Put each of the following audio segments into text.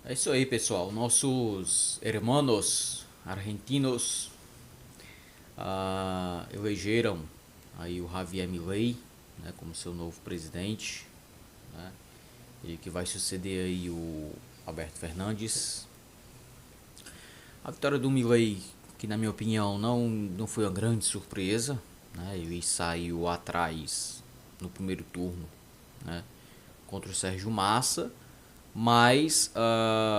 É isso aí, pessoal. Nossos hermanos argentinos elegeram aí o Javier Milei, né, como seu novo presidente, né, ele que vai suceder aí o Alberto Fernandes. A vitória do Milei, que na minha opinião não foi uma grande surpresa, né, ele saiu atrás no primeiro turno, né, contra o Sérgio Massa. Mas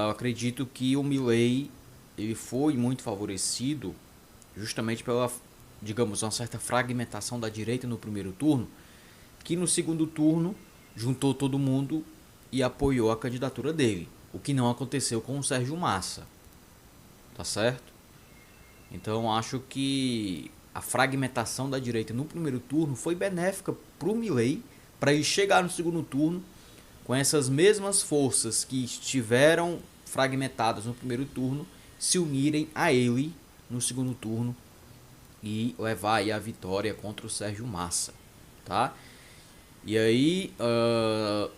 acredito que o Milei ele foi muito favorecido justamente pela, digamos, uma certa fragmentação da direita no primeiro turno, que no segundo turno juntou todo mundo e apoiou a candidatura dele, o que não aconteceu com o Sérgio Massa, tá certo? Então acho que a fragmentação da direita no primeiro turno foi benéfica para o Milei, para ele chegar no segundo turno com essas mesmas forças que estiveram fragmentadas no primeiro turno se unirem a ele no segundo turno e levar aí a vitória contra o Sérgio Massa, tá? E aí,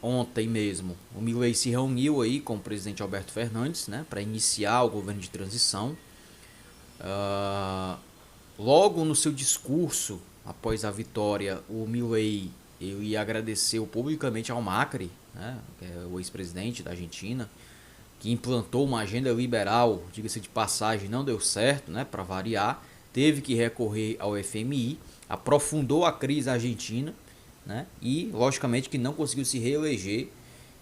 ontem mesmo, o Milei se reuniu aí com o presidente Alberto Fernandes, né, para iniciar o governo de transição. Logo no seu discurso, após a vitória, o Milei ele agradeceu publicamente ao Macri, né, que é o ex-presidente da Argentina, que implantou uma agenda liberal, diga-se de passagem, não deu certo, né, para variar, teve que recorrer ao FMI, aprofundou a crise argentina, né, e logicamente que não conseguiu se reeleger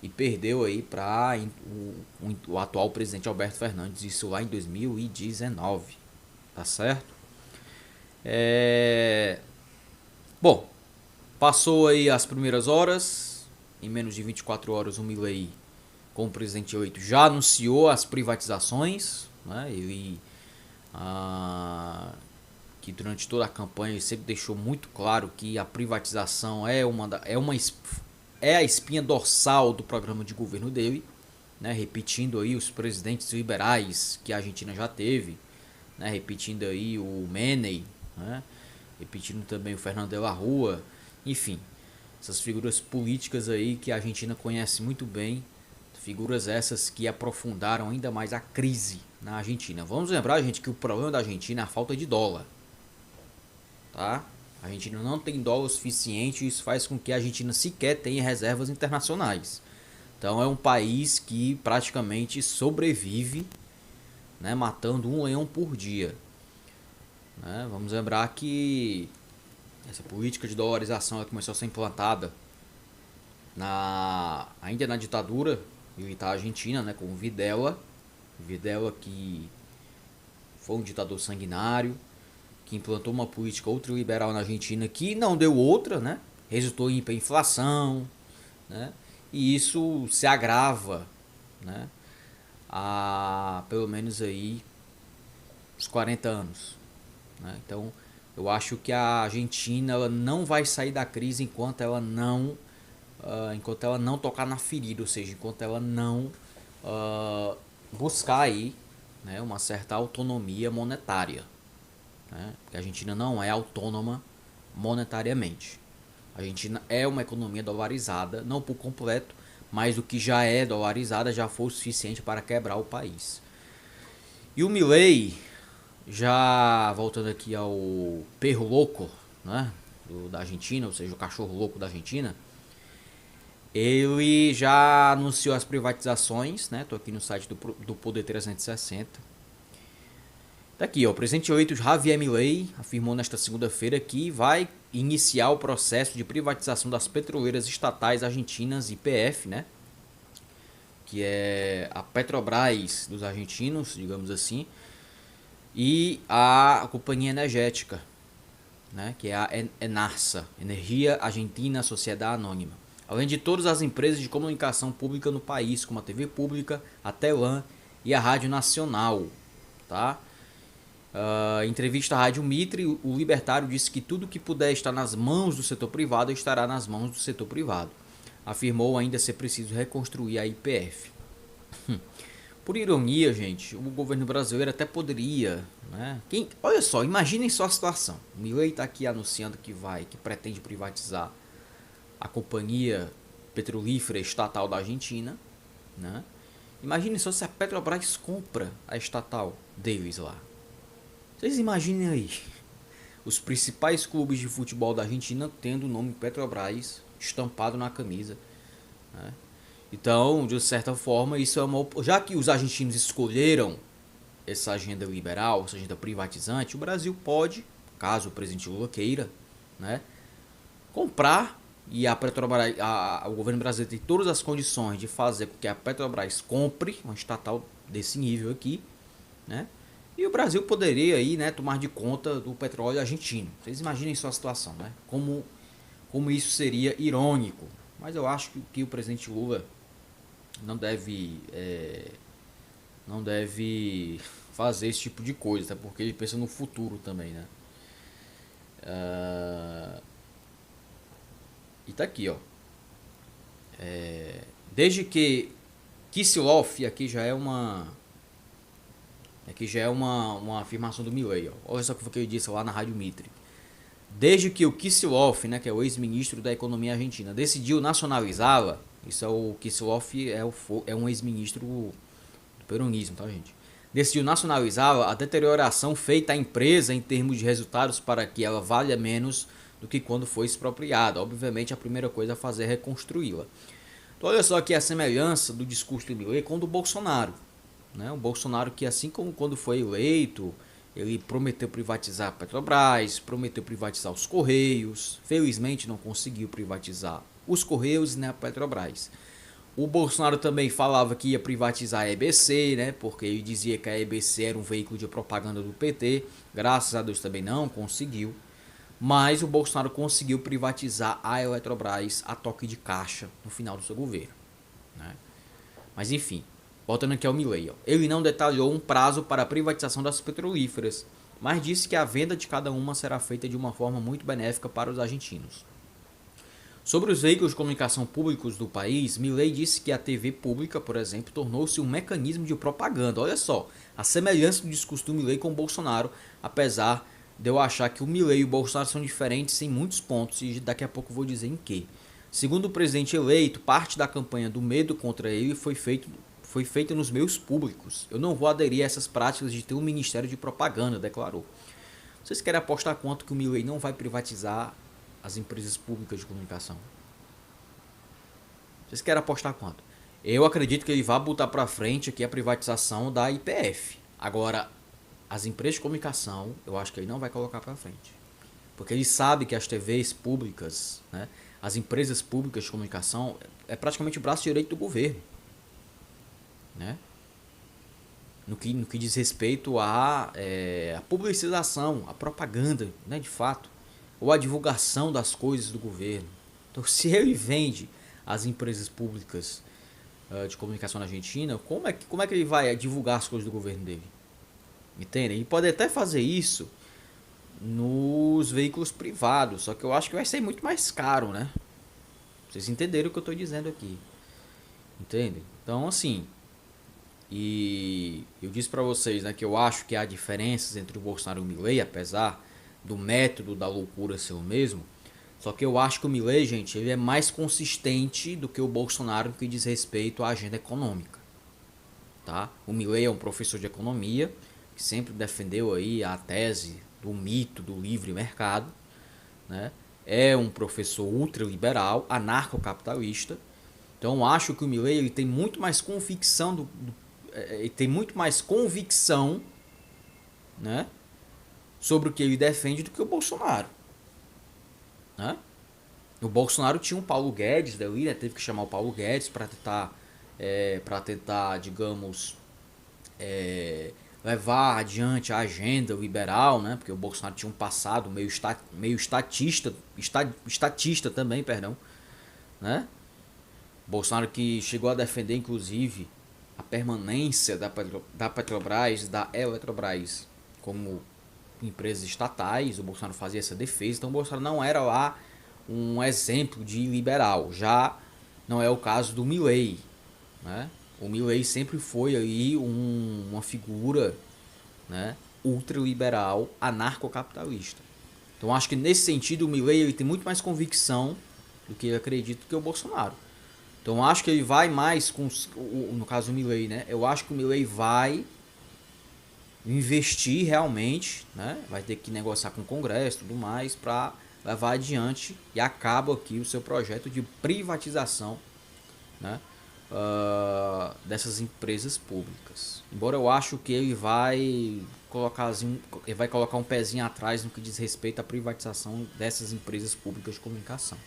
e perdeu aí para o atual presidente Alberto Fernandes, isso lá em 2019, tá certo? É... Bom, passou aí as primeiras horas, em menos de 24 horas o Milei, como presidente eleito, já anunciou as privatizações, né? Ele que durante toda a campanha ele sempre deixou muito claro que a privatização é a espinha dorsal do programa de governo dele, né? Repetindo aí os presidentes liberais que a Argentina já teve, né? Repetindo aí o Menem, né? Repetindo também o Fernando de la Rúa, enfim, essas figuras políticas aí que a Argentina conhece muito bem, figuras essas que aprofundaram ainda mais a crise na Argentina. Vamos lembrar, gente, que o problema da Argentina é a falta de dólar, tá? A Argentina não tem dólar suficiente e isso faz com que a Argentina sequer tenha reservas internacionais. Então é um país que praticamente sobrevive, né, matando um leão por dia. Né? Vamos lembrar que essa política de dolarização ela começou a ser implantada ainda na ditadura militar argentina, né, com o Videla. Videla que foi um ditador sanguinário, que implantou uma política ultraliberal na Argentina que não deu outra, né? Resultou em hiperinflação, né? E isso se agrava, né? Há pelo menos aí uns 40 anos, né? Então, eu acho que a Argentina ela não vai sair da crise enquanto ela não tocar na ferida, ou seja, enquanto ela não buscar aí, né, uma certa autonomia monetária, né? Porque a Argentina não é autônoma monetariamente. A Argentina é uma economia dolarizada, não por completo, mas o que já é dolarizada já foi o suficiente para quebrar o país. E o Milei, já voltando aqui ao perro louco, né, da Argentina, ou seja, o cachorro louco da Argentina, ele já anunciou as privatizações, né? Tô aqui no site do Poder 360. Tá aqui, ó, o presidente eleito Javier Milei afirmou nesta segunda-feira que vai iniciar o processo de privatização das petroleiras estatais argentinas, YPF, né? Que é a Petrobras dos argentinos, digamos assim, e a companhia energética, né? Que é a Enarsa, Energia Argentina Sociedade Anônima. Além de todas as empresas de comunicação pública no país, como a TV Pública, a Telam e a Rádio Nacional, tá? Em entrevista à Rádio Mitre, o libertário disse que tudo que puder estar nas mãos do setor privado estará nas mãos do setor privado. Afirmou ainda ser preciso reconstruir a YPF. Por ironia, gente, o governo brasileiro até poderia, né? Olha só, imaginem só a situação. O Milei está aqui anunciando que pretende privatizar a companhia petrolífera estatal da Argentina, né? Imagine só se a Petrobras compra a estatal deles lá. Vocês imaginem aí. Os principais clubes de futebol da Argentina tendo o nome Petrobras estampado na camisa, né? Então, de certa forma, isso é uma... Já que os argentinos escolheram essa agenda liberal, essa agenda privatizante, o Brasil pode, caso o presidente Lula queira, né, comprar, e a Petrobras, o governo brasileiro tem todas as condições de fazer com que a Petrobras compre uma estatal desse nível aqui, né? E o Brasil poderia aí, né, tomar de conta do petróleo argentino. Vocês imaginem só a situação, né? Como isso seria irônico. Mas eu acho que o presidente Lula não deve não deve fazer esse tipo de coisa, até porque ele pensa no futuro também, né? E tá aqui, ó. Desde que Kicillof, aqui já é uma afirmação do Milei, ó. Olha só o que ele disse lá na Rádio Mitre. Desde que o Kicillof, né, que é o ex-ministro da Economia Argentina, decidiu nacionalizá-la, isso é o Kicillof, é um ex-ministro do peronismo, tá, gente? Decidiu nacionalizá-la, a deterioração feita à empresa em termos de resultados para que ela valha menos do que quando foi expropriada. Obviamente, a primeira coisa a fazer é reconstruí-la. Então, olha só aqui a semelhança do discurso do Milei com o do Bolsonaro, né? O Bolsonaro, que assim como quando foi eleito, ele prometeu privatizar a Petrobras, prometeu privatizar os Correios. Felizmente não conseguiu privatizar os Correios nem a Petrobras. O Bolsonaro também falava que ia privatizar a EBC, né? Porque ele dizia que a EBC era um veículo de propaganda do PT. Graças a Deus também não conseguiu. Mas o Bolsonaro conseguiu privatizar a Eletrobras a toque de caixa no final do seu governo, né? Mas enfim, voltando aqui ao Milei, ó. Ele não detalhou um prazo para a privatização das petrolíferas, mas disse que a venda de cada uma será feita de uma forma muito benéfica para os argentinos. Sobre os veículos de comunicação públicos do país, Milei disse que a TV pública, por exemplo, tornou-se um mecanismo de propaganda. Olha só, a semelhança do discurso do Milei com o Bolsonaro, apesar de eu achar que o Milei e o Bolsonaro são diferentes em muitos pontos, e daqui a pouco eu vou dizer em que. Segundo o presidente eleito, parte da campanha do medo contra ele foi feita nos meios públicos. Eu não vou aderir a essas práticas de ter um ministério de propaganda, declarou. Vocês querem apostar quanto que o Milei não vai privatizar as empresas públicas de comunicação? Vocês querem apostar quanto? Eu acredito que ele vai botar para frente aqui a privatização da YPF. Agora, as empresas de comunicação, eu acho que ele não vai colocar para frente. Porque ele sabe que as TVs públicas, né, as empresas públicas de comunicação, é praticamente o braço direito do governo, né? No que diz respeito à publicização, à propaganda, né, de fato, ou à divulgação das coisas do governo. Então, se ele vende as empresas públicas de comunicação na Argentina, como é que ele vai divulgar as coisas do governo dele? Entende? Ele pode até fazer isso nos veículos privados, só que eu acho que vai ser muito mais caro, né? Vocês entenderam o que eu estou dizendo aqui, entende? Então, assim, e eu disse para vocês, né, que eu acho que há diferenças entre o Bolsonaro e o Milei, apesar do método da loucura ser o mesmo. Só que eu acho que o Milei, gente, ele é mais consistente do que o Bolsonaro no que diz respeito à agenda econômica, tá? O Milei é um professor de economia que sempre defendeu aí a tese do mito do livre mercado, né? É um professor ultraliberal, anarcocapitalista. Então acho que o Milei ele tem muito mais convicção ele tem muito mais convicção, né, sobre o que ele defende do que o Bolsonaro, né? O Bolsonaro tinha um Paulo Guedes daí, né, teve que chamar o Paulo Guedes para tentar, digamos, levar adiante a agenda liberal, né? Porque o Bolsonaro tinha um passado meio estatista também, perdão, né? Bolsonaro que chegou a defender, inclusive, a permanência da Petrobras, da Eletrobras como empresas estatais. O Bolsonaro fazia essa defesa, então o Bolsonaro não era lá um exemplo de liberal. Já não é o caso do Milei, né? O Milei sempre foi aí uma figura, né, ultraliberal, anarcocapitalista. Então acho que nesse sentido o Milei ele tem muito mais convicção do que ele acredita do que o Bolsonaro. Então eu acho que ele vai mais com no caso o Milei, né? Eu acho que o Milei vai investir realmente, né? Vai ter que negociar com o Congresso e tudo mais para levar adiante e acaba aqui o seu projeto de privatização, né? Dessas empresas públicas. Embora eu acho que ele vai colocar um pezinho atrás no que diz respeito à privatização dessas empresas públicas de comunicação,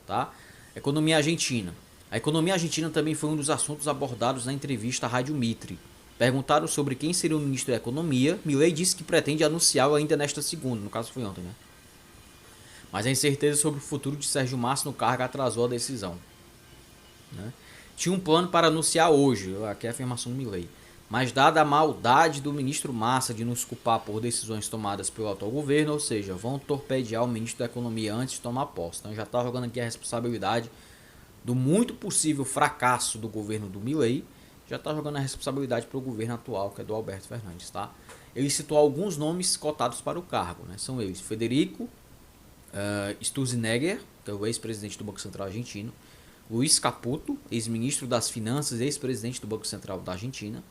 tá? Economia argentina. A economia argentina também foi um dos assuntos abordados na entrevista à Rádio Mitre. Perguntaram sobre quem seria o ministro da Economia. Milei disse que pretende anunciá-lo ainda nesta segunda, no caso foi ontem, né? Mas a incerteza sobre o futuro de Sérgio Massa no cargo atrasou a decisão, né? Tinha um plano para anunciar hoje, aqui é a afirmação do Milei. Mas dada a maldade do ministro Massa de nos culpar por decisões tomadas pelo atual governo, ou seja, vão torpedear o ministro da Economia antes de tomar posse. Então já está jogando aqui a responsabilidade do muito possível fracasso do governo do Milei, já está jogando a responsabilidade para o governo atual, que é do Alberto Fernandes, tá? Ele citou alguns nomes cotados para o cargo, né? São eles: Federico Sturzenegger, que é o ex-presidente do Banco Central argentino; Luiz Caputo, ex-ministro das Finanças e ex-presidente do Banco Central da Argentina;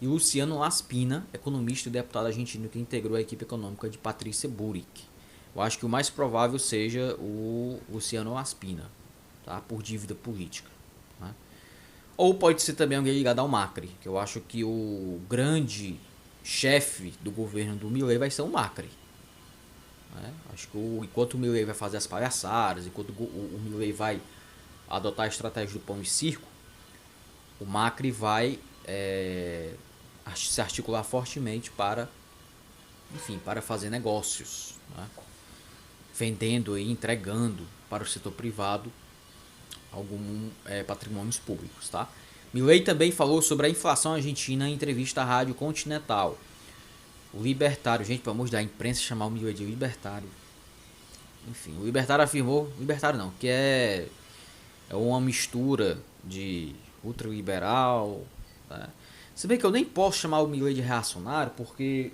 e Luciano Laspina, economista e deputado argentino que integrou a equipe econômica de Patrícia Bullrich. Eu acho que o mais provável seja o Luciano Laspina, tá? Por dívida política, né? Ou pode ser também alguém ligado ao Macri, que eu acho que o grande chefe do governo do Milei vai ser o Macri, né? Acho que enquanto o Milei vai fazer as palhaçadas, enquanto o Milei vai adotar a estratégia do pão e circo, o Macri vai se articular fortemente para, enfim, para fazer negócios, né? Vendendo e entregando para o setor privado alguns patrimônios públicos, tá? Milei também falou sobre a inflação argentina em entrevista à Rádio Continental. O libertário, gente, pelo amor de Deus, a imprensa chamar o Milei de libertário. Enfim, o libertário afirmou, libertário não, que é uma mistura de ultraliberal, tá? Se bem que eu nem posso chamar o Milei de reacionário, porque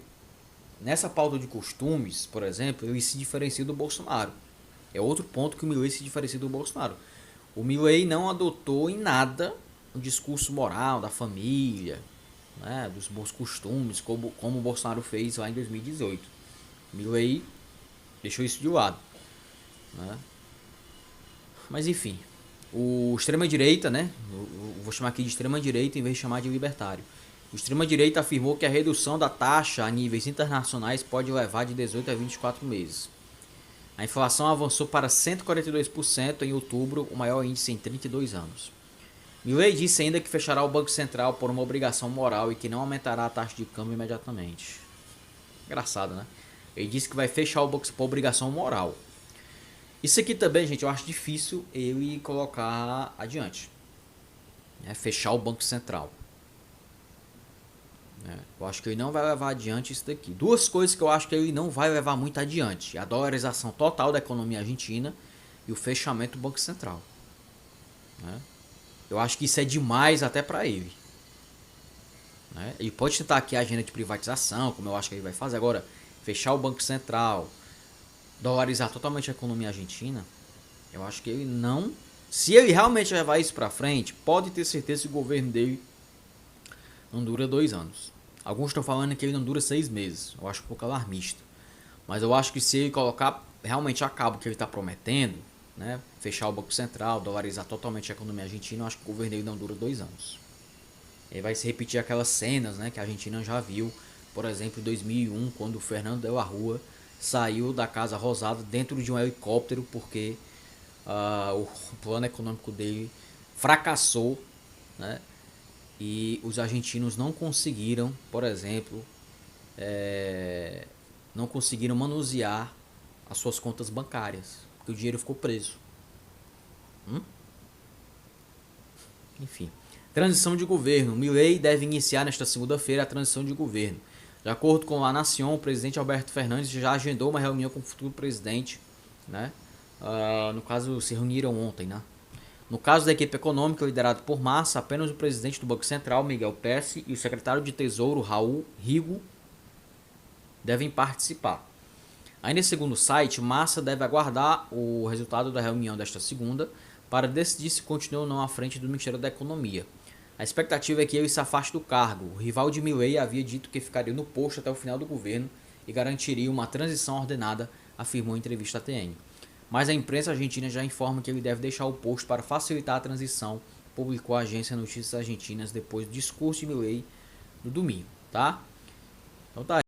nessa pauta de costumes, por exemplo, ele se diferencia do Bolsonaro. É outro ponto que o Milei se diferencia do Bolsonaro. O Milei não adotou em nada um discurso moral da família, né, dos bons costumes, como o Bolsonaro fez lá em 2018. O Milei deixou isso de lado, né? Mas enfim, o extrema-direita, né, eu vou chamar aqui de extrema-direita em vez de chamar de libertário. O extrema-direita afirmou que a redução da taxa a níveis internacionais pode levar de 18 a 24 meses. A inflação avançou para 142% em outubro, o maior índice em 32 anos. Milei disse ainda que fechará o Banco Central por uma obrigação moral e que não aumentará a taxa de câmbio imediatamente. Engraçado, né? Ele disse que vai fechar o banco por obrigação moral. Isso aqui também, gente, eu acho difícil ele colocar adiante, né? Fechar o Banco Central. Eu acho que ele não vai levar adiante isso daqui. Duas coisas que eu acho que ele não vai levar muito adiante: a dolarização total da economia argentina e o fechamento do Banco Central, né? Eu acho que isso é demais até para ele, né? Ele pode tentar aqui a agenda de privatização, como eu acho que ele vai fazer agora, fechar o Banco Central, dolarizar totalmente a economia argentina. Eu acho que ele não... Se ele realmente levar isso para frente, pode ter certeza que o governo dele não dura 2 anos. Alguns estão falando que ele não dura 6 meses. Eu acho um pouco alarmista. Mas eu acho que se ele colocar realmente a cabo o que ele está prometendo, né, fechar o Banco Central, dolarizar totalmente a economia argentina, eu acho que o governo dele não dura 2 anos. Ele vai se repetir aquelas cenas, né, que a Argentina já viu. Por exemplo, em 2001, quando o Fernando de la Rúa saiu da Casa Rosada dentro de um helicóptero porque o plano econômico dele fracassou, né? E os argentinos não conseguiram, por exemplo, não conseguiram manusear as suas contas bancárias, porque o dinheiro ficou preso. Enfim, transição de governo. Milei deve iniciar nesta segunda-feira a transição de governo. De acordo com a Nación, o presidente Alberto Fernandes já agendou uma reunião com o futuro presidente, né? No caso, se reuniram ontem, né? No caso da equipe econômica liderada por Massa, apenas o presidente do Banco Central, Miguel Pesce, e o secretário de Tesouro, Raul Rigo, devem participar. Ainda segundo o site, Massa deve aguardar o resultado da reunião desta segunda para decidir se continua ou não à frente do Ministério da Economia. A expectativa é que ele se afaste do cargo. O rival de Milei havia dito que ficaria no posto até o final do governo e garantiria uma transição ordenada, afirmou em entrevista à TN. Mas a imprensa argentina já informa que ele deve deixar o posto para facilitar a transição, publicou a agência Notícias Argentinas depois do discurso de Milei no domingo, tá? Então tá.